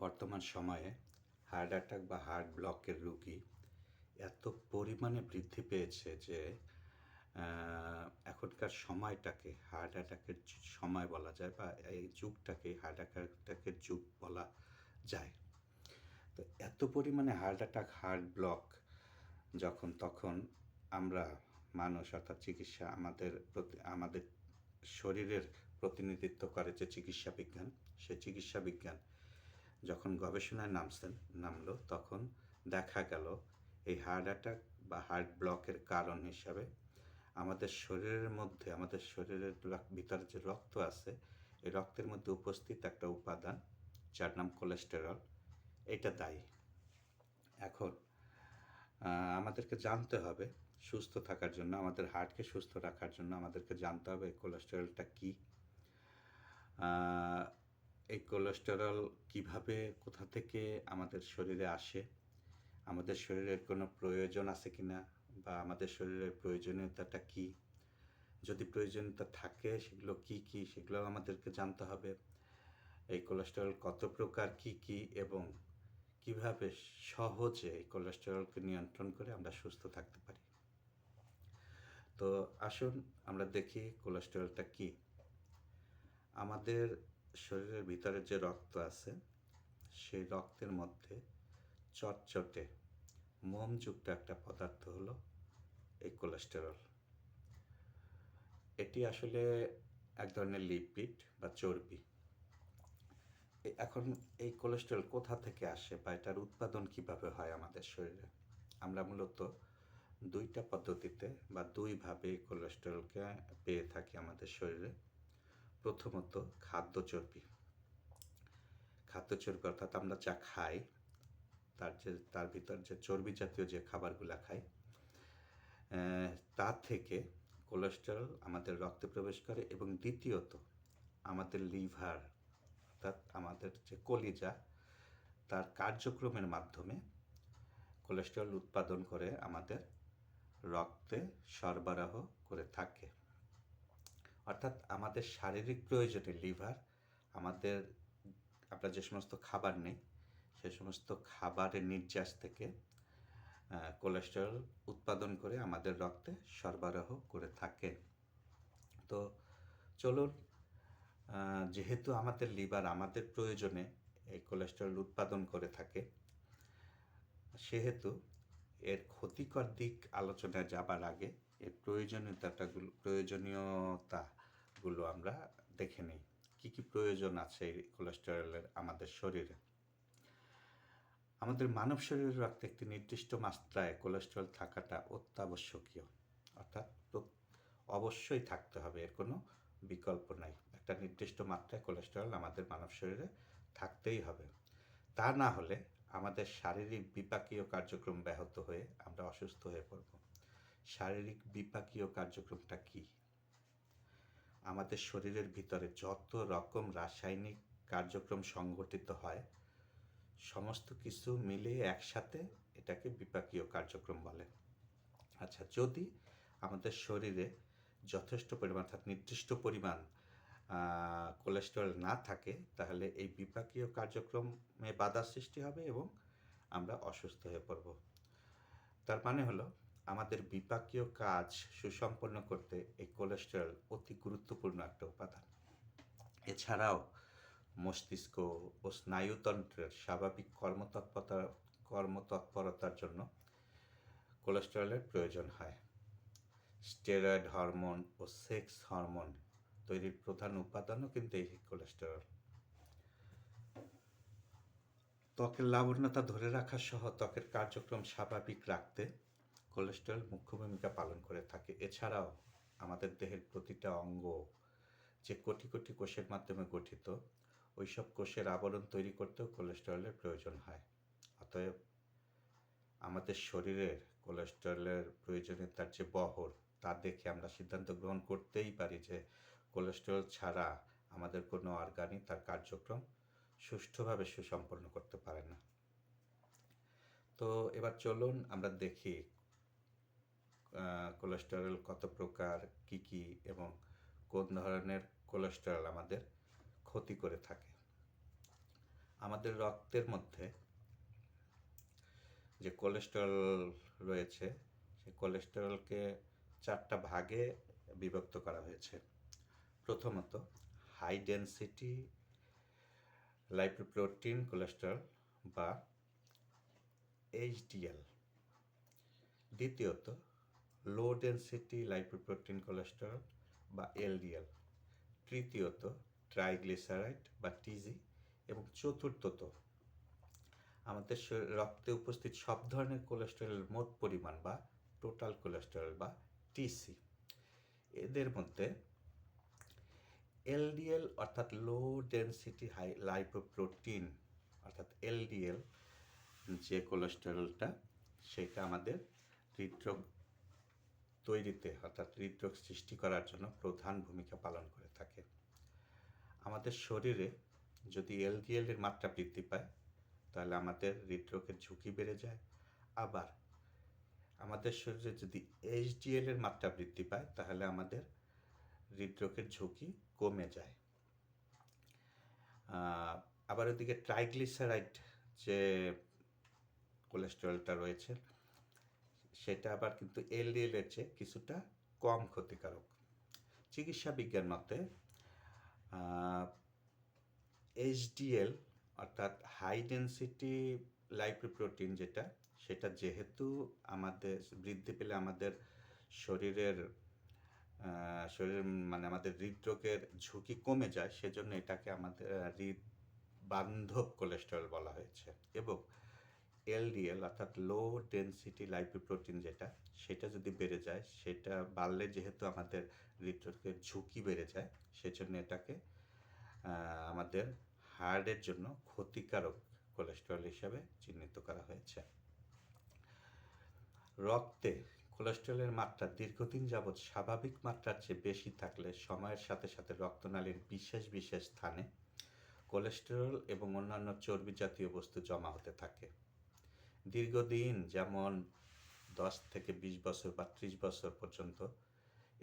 বর্তমান সময়ে heart attack বা হার্ট ব্লকের রোগী এত পরিমাণে বৃদ্ধি পেয়েছে যে এখনকার সময়টাকে হার্ট অ্যাটাকের সময় বলা যায় বা এই যুগটাকে হার্ট অ্যাটাকের যুগ বলা যায়। তো এত পরিমাণে হার্ট অ্যাটাক হার্ট ব্লক যখন তখন আমরা মানুষ অর্থাৎ চিকিৎসা আমাদের শরীরের প্রতিনিধিত্ব করে যে চিকিৎসা বিজ্ঞান, সেই চিকিৎসা বিজ্ঞান যখন গবেষণায় নামলো তখন দেখা গেল এই হার্ট অ্যাটাক বা হার্ট ব্লকের কারণ হিসাবে আমাদের শরীরের মধ্যে আমাদের শরীরের ভিতরে যে রক্ত আছে এই রক্তের মধ্যে উপস্থিত একটা উপাদান যার নাম কোলেস্টেরল, এটা দায়ী। এখন আমাদেরকে জানতে হবে সুস্থ থাকার জন্য, আমাদের হার্টকে সুস্থ রাখার জন্য আমাদেরকে জানতে হবে কোলেস্টেরলটা কী, এই কোলেস্টেরল কিভাবে কোথা থেকে আমাদের শরীরে আসে, আমাদের শরীরের কোনো প্রয়োজন আছে কি না, বা আমাদের শরীরের প্রয়োজনীয়তাটা কী, যদি প্রয়োজনীয়তা থাকে সেগুলো কী কী সেগুলো আমাদেরকে জানতে হবে। এই কোলেস্টেরল কত প্রকার কী কী এবং কিভাবে সহজে এই কোলেস্টেরলকে নিয়ন্ত্রণ করে আমরা সুস্থ থাকতে পারি। তো আসুন আমরা দেখি কোলেস্টেরলটা কী। আমাদের শরীরের ভিতরে যে রক্ত আছে সেই রক্তের মধ্যে চটচটে মোমযুক্ত একটা পদার্থ হলো এই কোলেস্টেরল। এটি আসলে এক ধরনের লিপিড বা চর্বি। এখন এই কোলেস্টেরল কোথা থেকে আসে বা এটার উৎপাদন কিভাবে হয় আমাদের শরীরে? আমরা মূলত দুইটা পদ্ধতিতে বা দুইভাবে কোলেস্টেরলকে পেয়ে থাকি আমাদের শরীরে। প্রথমত খাদ্য চর্বি অর্থাৎ আমরা যা খাই তার ভিতর যে চর্বি জাতীয় যে খাবারগুলা খাই তার থেকে কোলেস্টেরল আমাদের রক্তে প্রবেশ করে। এবং দ্বিতীয়ত আমাদের লিভার অর্থাৎ আমাদের যে কলিজা তার কার্যক্রমের মাধ্যমে কোলেস্টেরল উৎপাদন করে আমাদের রক্তে সরবরাহ করে থাকে। অর্থাৎ আমাদের শারীরিক প্রয়োজনে লিভার আমরা যে সমস্ত খাবার নেই সে সমস্ত খাবারের নির্যাস থেকে কোলেস্টেরল উৎপাদন করে আমাদের রক্তে সরবরাহ করে থাকে। তো চলুন, যেহেতু আমাদের লিভার আমাদের প্রয়োজনে এই কোলেস্টেরল উৎপাদন করে থাকে, সেহেতু এর ক্ষতিকর দিক আলোচনায় যাবার আগে এর প্রয়োজনীয়তাগুলো আমরা দেখে নিই। কী কী প্রয়োজন আছে এই কোলেস্টেরলের আমাদের শরীরে। আমাদের মানব শরীরের রক্তে একটি নির্দিষ্ট মাত্রায় কোলেস্টেরল থাকাটা অত্যাবশ্যকীয়, অর্থাৎ অবশ্যই থাকতে হবে, এর কোনো বিকল্প নাই। একটা নির্দিষ্ট মাত্রায় কোলেস্টেরল আমাদের মানব শরীরে থাকতেই হবে। তা না হলে আমাদের শারীরিক বিপাকীয় কার্যক্রম ব্যাহত হয়ে আমরা অসুস্থ হয়ে পড়ব। শারীরিক বিপাকীয় কার্যক্রমটা কী? আমাদের শরীরের ভিতরে যত রকম রাসায়নিক কার্যক্রম সংঘটিত হয় সমস্ত কিছু মিলিয়ে একসাথে এটাকে বিপাকীয় কার্যক্রম বলে। আচ্ছা, যদি আমাদের শরীরে যথেষ্ট পরিমাণ অর্থাৎ নির্দিষ্ট পরিমাণ কোলেস্টেরল না থাকে তাহলে এই বিপাকীয় কার্যক্রমে বাধা সৃষ্টি হবে এবং আমরা অসুস্থ হয়ে পড়ব। তার মানে হলো আমাদের বিপাকীয় কাজ সুসম্পন্ন করতে এই কোলেস্টেরল অতি গুরুত্বপূর্ণ একটা উপাদান। এছাড়াও মস্তিষ্ক ও স্নায়ুতন্ত্রের স্বাভাবিক কর্মতৎপরতার জন্য কোলেস্টেরলের প্রয়োজন হয়। স্টেরয়েড হরমোন ও সেক্স হরমোন তৈরির প্রধান উপাদানও কিন্তু এই কোলেস্টেরল। ত্বকের লাবণ্যতা ধরে রাখা সহ ত্বকের কার্যক্রম স্বাভাবিক রাখতে কোলেস্টেরল মুখ্য ভূমিকা পালন করে থাকে। এছাড়াও আমাদের দেহের প্রতিটা অঙ্গ যে কোটি কোটি কোষের মাধ্যমে গঠিত, ওইসব কোষের আবরণ তৈরি করতেও কোলেস্টেরলের প্রয়োজন হয়। অতএব আমাদের শরীরের কোলেস্টেরলের প্রয়োজনীয়তার যে বহর তা দেখে আমরা সিদ্ধান্ত গ্রহণ করতেই পারি যে কোলেস্টেরল ছাড়া আমাদের কোনো অর্গানই তার কার্যক্রম সুষ্ঠুভাবে সুসম্পন্ন করতে পারে না। তো এবার চলুন আমরা দেখি কোলেস্টেরল কত প্রকার, কী কী এবং কোন ধরনের কোলেস্টেরল আমাদের ক্ষতি করে থাকে। আমাদের রক্তের মধ্যে যে কোলেস্টেরল রয়েছে, সেই কোলেস্টেরলকে 4টা ভাগে বিভক্ত করা হয়েছে। প্রথমত হাই ডেনসিটি লাইপোপ্রোটিন কোলেস্টেরল বা এইচডিএল। দ্বিতীয়ত লো ডেনসিটি লাইপোপ্রোটিন কোলেস্টেরল বা এলডিএল। তৃতীয়ত ট্রাইগ্লিসারাইড বা টিজি। এবং চতুর্থত আমাদের রক্তে উপস্থিত সব ধরনের কোলেস্টেরলের মোট পরিমাণ বা টোটাল কোলেস্টেরল বা টিসি। এদের মধ্যে এলডিএল অর্থাৎ লো ডেনসিটি লাইপোপ্রোটিন অর্থাৎ এলডিএল যে কোলেস্টেরলটা, সেটা আমাদের হৃদরোগ তৈরিতে অর্থাৎ হৃদরোগ সৃষ্টি করার জন্য প্রধান ভূমিকা পালন করে থাকে। আমাদের শরীরে যদি এলডিএল এর মাত্রা বৃদ্ধি পায় তাহলে আমাদের হৃদরোগের ঝুঁকি বেড়ে যায়। আবার আমাদের শরীরে যদি এইচডিএল এর মাত্রা বৃদ্ধি পায় তাহলে আমাদের হৃদরোগের ঝুঁকি কমে যায়। আবার ওদিকে ট্রাইগ্লিসারাইড যে কোলেস্টেরলটা রয়েছে, সেটা আবার কিন্তু এলডিএল এর চেয়ে কিছুটা কম ক্ষতিকারক। চিকিৎসা বিজ্ঞান মতে এইচডিএল অর্থাৎ হাই ডেনসিটি লাইপোপ্রোটিন যেটা, সেটা যেহেতু আমাদের বৃদ্ধি পেলে আমাদের শরীরের মানে আমাদের হৃদরোগের ঝুঁকি কমে যায়, সেজন্য এটাকে আমাদের হৃদ বান্ধব কোলেস্টেরল বলা হয়েছে। এবং এলডিএল অর্থাৎ লো ডেনসিটি লাইপোপ্রোটিন যেটা, সেটা যদি বেড়ে যায়, সেটা বাড়লে যেহেতু আমাদের হৃদরোগের ঝুঁকি বেড়ে যায়, সেজন্য এটাকে আমাদের হার্টের জন্য ক্ষতিকারক কোলেস্টেরল হিসেবে চিহ্নিত করা হয়েছে। রক্তে কোলেস্টেরলের মাত্রা দীর্ঘদিন যাবৎ স্বাভাবিক মাত্রার চেয়ে বেশি থাকলে সময়ের সাথে সাথে রক্তনালীর বিশেষ বিশেষ স্থানে কোলেস্টেরল এবং অন্যান্য চর্বি জাতীয় বস্তু জমা হতে থাকে। দীর্ঘদিন, যেমন 10 থেকে 20 বছর বা 30 বছর পর্যন্ত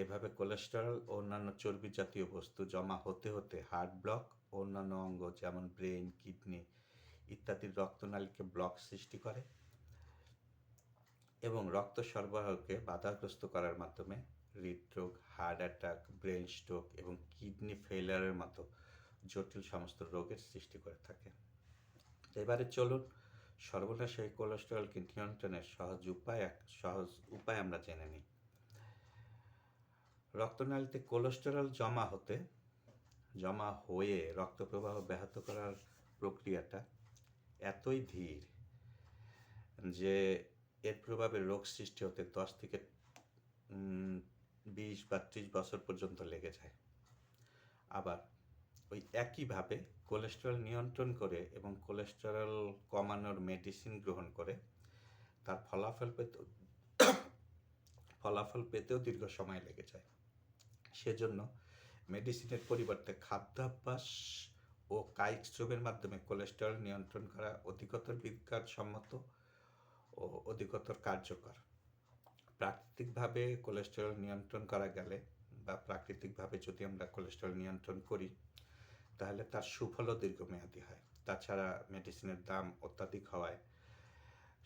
এভাবে কোলেস্টেরল ও অন্যান্য চর্বি জাতীয় বস্তু জমা হতে হতে হার্ট ব্লক ও অন্যান্য অঙ্গ যেমন ব্রেন, কিডনি ইত্যাদির রক্তনালীকে ব্লক সৃষ্টি করে এবং রক্ত সরবরাহকে বাধাগ্রস্ত করার মাধ্যমে হৃদরোগ, হার্ট অ্যাটাক, ব্রেন স্ট্রোক এবং কিডনি ফেলিয়ারের মতো জটিল সমস্ত রোগের সৃষ্টি করে থাকে। এবারে চলুন সর্বনাশ এই কোলেস্টেরলকে নিয়ন্ত্রণের সহজ উপায় আমরা জেনে নিই। রক্তনালীতে কোলেস্টেরল জমা হয়ে রক্ত প্রবাহ ব্যাহত করার প্রক্রিয়াটা এতই ধীর যে এর প্রভাবে রোগ সৃষ্টি হতে 10 থেকে 20 বা 30 বছর পর্যন্ত লেগে যায়। আবার ওই একইভাবে কোলেস্টেরল নিয়ন্ত্রণ করে এবং কোলেস্টেরল কমানোর মেডিসিন গ্রহণ করে তার ফলাফল পেতেও দীর্ঘ সময় লেগে যায়। সেজন্য মেডিসিনের পরিবর্তে খাদ্যাভ্যাস ও কায়িক শ্রমের মাধ্যমে কোলেস্টেরল নিয়ন্ত্রণ করা অধিকতর বিজ্ঞানসম্মত ও অধিকতর কার্যকর। প্রাকৃতিকভাবে কোলেস্টেরল নিয়ন্ত্রণ করা গেলে বা প্রাকৃতিকভাবে যদি আমরা কোলেস্টেরল নিয়ন্ত্রণ করি তাহলে তার সুফলও দীর্ঘমেয়াদী হয়। তাছাড়া মেডিসিনের দাম অত্যাধিক হওয়ায়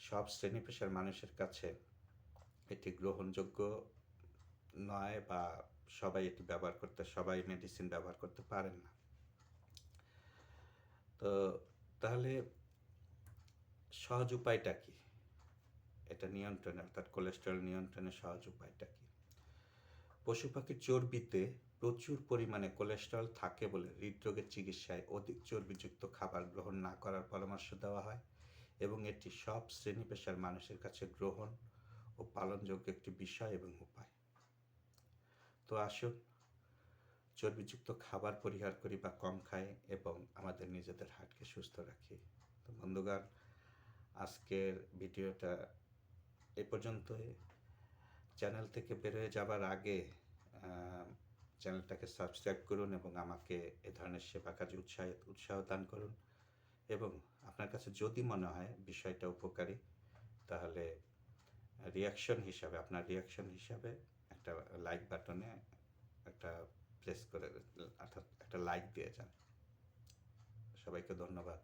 সব শ্রেণী পেশার মানুষের কাছে এটি গ্রহণযোগ্য নয় বা সবাই মেডিসিন ব্যবহার করতে পারেন না। তো তাহলে সহজ উপায়টা কি এটা নিয়ন্ত্রণে, অর্থাৎ কোলেস্টেরল নিয়ন্ত্রণের সহজ উপায়টা কি? পশু পাখির চর্বিতে প্রচুর পরিমাণে কোলেস্টেরল থাকে বলে হৃদরোগের চিকিৎসায় অধিক চর্বিযুক্ত খাবার গ্রহণ না করার পরামর্শ দেওয়া হয় এবং এটি সব শ্রেণী পেশার মানুষের কাছে গ্রহণ ও পালনযোগ্য একটি বিষয় এবং উপায়। তো আসুন চর্বিযুক্ত খাবার পরিহার করি বা কম খাই এবং আমাদের নিজেদের হার্টকে সুস্থ রাখি। তো বন্ধুগণ, আজকের ভিডিওটা এ পর্যন্তই। চ্যানেল থেকে বের হয়ে যাবার আগে চ্যানেলটাকে সাবস্ক্রাইব করুন এবং আমাকে এ ধরনের সেবা কাজে উৎসাহ দান করুন। এবং আপনার কাছে যদি মনে হয় বিষয়টা উপকারী, তাহলে আপনার রিয়াকশন হিসাবে একটা লাইক বাটনে একটা প্রেস করে, অর্থাৎ একটা লাইক দিয়ে যান। সবাইকে ধন্যবাদ।